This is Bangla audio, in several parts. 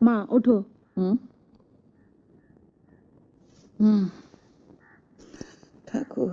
মা ওঠো। ঠাকুর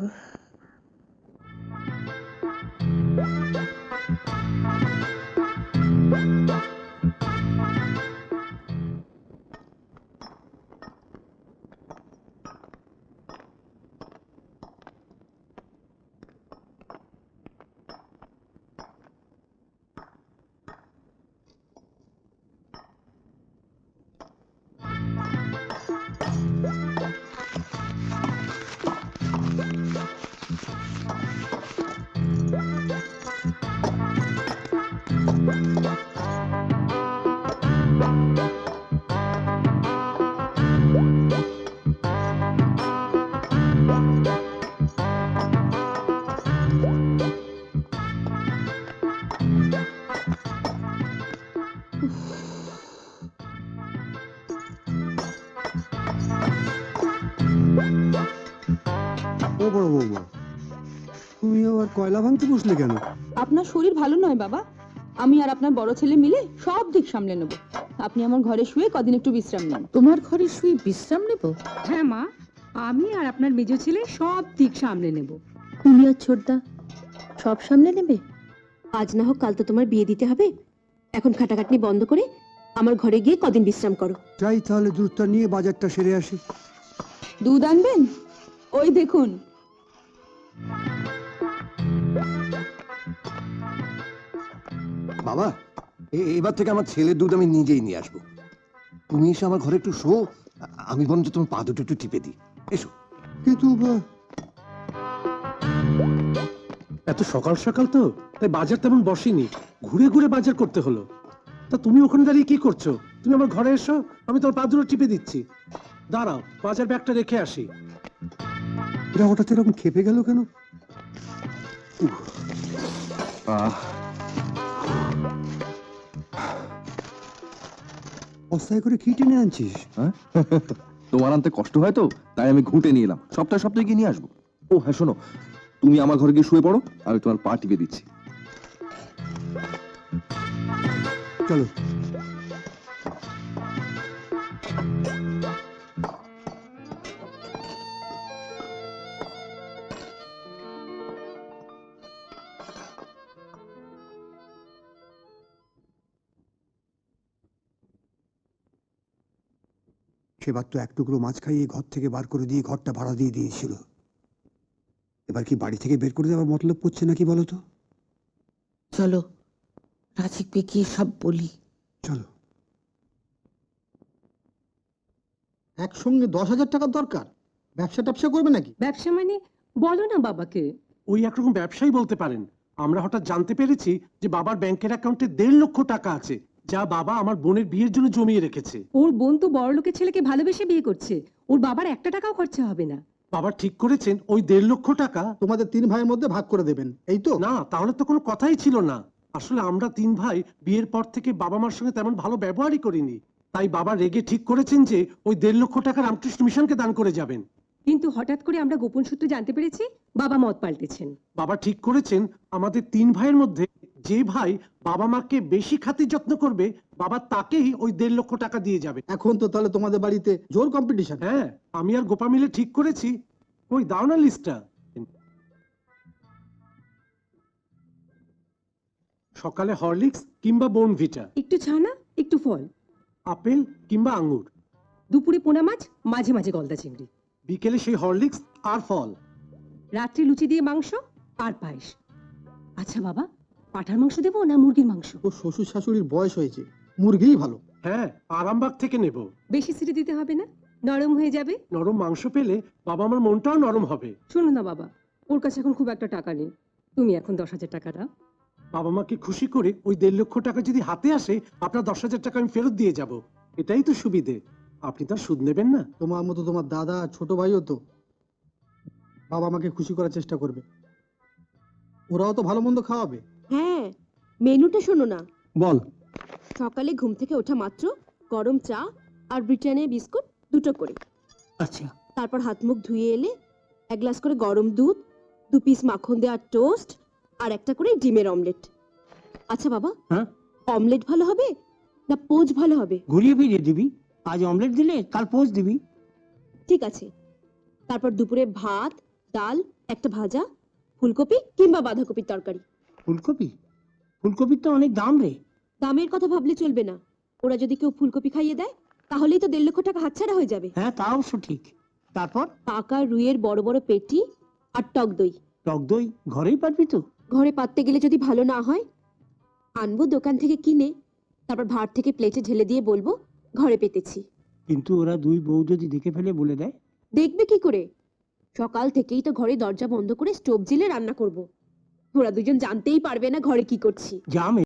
ও বড় বৌমা, তুমি আবার কয়লা ভাঙতে বসলে কেন? আপনার শরীর ভালো নয় বাবা, আমি আর আপনার বড় ছেলে মিলে সব দিক সামলে নেব। আপনি আমার ঘরে শুয়ে কদিন একটু বিশ্রাম নিন। তোমার ঘরে শুয়ে বিশ্রাম নেব? হ্যাঁ মা, আমি আর আপনার মেজ ছেলে সব দিক সামলে নেব। তুমি আর ছোটদা সব সামলে নেবে? আজ না হোক কাল তো তোমার বিয়ে দিতে হবে। এখন খাটাখাটনি বন্ধ করে আমার ঘরে গিয়ে কদিন বিশ্রাম করো। যাই তাহলে দুধটা নিয়ে বাজারটা সেরে আসি। দুধ আনবেন? ওই দেখুন। বাবা, এবার থেকে আমার ছেলের দুধ আমি নিজেই নিয়ে আসবো। তুমি এসে আমার ঘরে একটু শো, আমি বরঞ্চ তোমার পা দুটো একটু টিপে দিই। এসো। কিন্তু এত সকাল সকাল তো, তাই বাজার তেমন বসেনি, ঘুরে ঘুরে বাজার করতে হলো। তা তুমি ওখানে দাঁড়িয়ে কি করছো? তুমি আমার ঘরে এসো, আমি তোমার পা দুটো টিপে দিচ্ছি। দাঁড়াও, বাজার ব্যাগটা রেখে আসি। এরা হঠাৎ এরকম খেপে গেল কেন? বস্তায় করে কি টেনে আনছিস? তোমার আনতে কষ্ট হয় তো, তাই আমি ঘুঁটে নিয়ে এলাম। সপ্তাহে সপ্তাহে গিয়ে নিয়ে আসবো। ও হ্যাঁ, শোনো, তুমি আমার ঘরে গিয়ে শুয়ে পড়ো, আমি তোমার পা টিপে দিচ্ছি। চলো। সেবার তো এক টুকরো মাছ খাইয়ে ঘর থেকে বার করে দিয়ে ঘরটা ভাড়া দিয়ে দিয়েছিল। এবার কি বাড়ি থেকে বের করে দেওয়ার মতলব করছে নাকি বলো তো? চলো রাজিককে গিয়ে সব বলি। চলো। একসঙ্গে 10,000 টাকার দরকার? ব্যবসা ট্যাবসা করবে নাকি? ব্যবসা মানে বলো না বাবাকে। ওই একরকম ব্যবসায়ী বলতে পারেন। আমরা হঠাৎ জানতে পেরেছি যে বাবার ব্যাংকের অ্যাকাউন্টে 1.5 লক্ষ টাকা আছে, যা বাবা আমার বোনের বিয়ের জন্য জমিয়ে রেখেছে। ওর বোন তো বড় লোকের ছেলেকে ভালোবেসে বিয়ে করছে, ওর বাবার 1 টাকাও খরচা হবে না। বাবা ঠিক করেছেন ওই 1.5 লক্ষ টাকা তোমাদের 3 ভাইয়ের মধ্যে ভাগ করে দেবেন, এই তো? না, তাহলে তো কোনো কথাই ছিল না। আসলে আমরা 3 ভাই বিয়ের পর থেকে বাবা মার সঙ্গে তেমন ভালো ব্যবহারই করিনি, তাই বাবা রেগে ঠিক করেছেন যে ওই 1.5 লক্ষ টাকা রামকৃষ্ণ মিশনকে দান করে যাবেন। কিন্তু হঠাৎ করে আমরা গোপন সূত্রে জানতে পেরেছি বাবা মত পাল্টেছেন। বাবা ঠিক করেছেন আমাদের 3 ভাইয়ের মধ্যে যে ভাই বাবা মাকে বেশি খাতির যত্ন করবে, বাবা তাকেই ওই 1.5 লক্ষ টাকা দিয়ে যাবে। এখন তো তাহলে তোমাদের বাড়িতে জোর কম্পিটিশন। হ্যাঁ, আমি আর গোপা মিলে ঠিক করেছি। ওই দাও না লিস্টটা। সকালে হরলিক্স কিংবা বোর্নভিটা, একটু ছানা একটু ফল, আপেল কিংবা আঙ্গুর, দুপুরে পোনা মাছ, মাঝে মাঝে গলদা চিংড়ি, বিকেলে সেই হরলিক্স আর ফল, রাত্রে লুচি দিয়ে মাংস আর পায়েস। আচ্ছা বাবা, পাঁঠার মাংস দেবো না মুরগির মাংস? ও শ্বশুর শাশুড়ির বয়স হয়েছে, মুরগিই ভালো। হ্যাঁ, আরামবাগ থেকে নেব। বেশি সিটি দিতে হবে না, নরম হয়ে যাবে। নরম মাংস পেলে বাবা আমার মনটাও নরম হবে। শোনো না বাবা, ওর কাছে এখন খুব একটা টাকা নেই, তুমি এখন 10,000 টাকা দাও। বাবা মাকে খুশি করে ওই 1.5 লক্ষ টাকা যদি হাতে আসে, আপনার 10,000 টাকা আমি ফেরত দিয়ে যাব। এটাই তো সুবিধে। আপনি তার সুদ নেবেন না? তোমার মতো তোমার দাদা ছোট ভাইও তো বাবা মাকে খুশি করার চেষ্টা করবে, ওরাও তো ভালো মন্দ খাওয়াবে। হ্যাঁ, মেনুটা শোনো না। বল। সকালে ঘুম থেকে ওঠা মাত্র গরম চা আর ব্রিটানিয়া বিস্কুট 2টো করে। আচ্ছা, তারপর হাত মুখ ধুয়ে এলে 1 গ্লাস করে গরম দুধ, 2 পিস মাখন দেওয়া টোস্ট আর একটা করে ডিমের অমলেট। আচ্ছা বাবা, হ্যাঁ? অমলেট ভালো হবে না পোজ ভালো হবে? ঘুরিয়ে ফিরিয়ে দিবি। আজ অমলেট দিলে কাল পোচ দিবি। ঠিক আছে। তারপর দুপুরে ভাত, ডাল, একটা ভাজা, ফুলকপি কিংবা বাঁধাকপির তরকারি। ফুলকপি? ফুলকপির তো অনেক দাম রে। দামের কথা ভাবলে চলবে না। ওরা যদি কেউ ফুলকপি খাইয়ে দেয় তাহলেই তো 1.5 লক্ষ টাকা হাতছাড়া হয়ে যাবে। হ্যাঁ, তা অবশ্য ঠিক। তারপর? পাকা রুইয়ের বড় বড় পেটি আর টক দই। টক দই ঘরেই পারবি তো? ঘরে পাততে গেলে যদি ভালো না হয়, আনবো দোকান থেকে কিনে, তারপর ভাত থেকে প্লেটে ঢেলে দিয়ে বলবো ঘরে পেতেছি। কিন্তু ওরা দুই বউ যদি দেখে ফেলে বলে দেয়? দেখবে কি করে? সকাল থেকেই তো ঘরে দরজা বন্ধ করে স্টোভ জ্বেলে রান্না করব। ওরা দুজন জানতেই পারবে না ঘরে কি করছি। জাম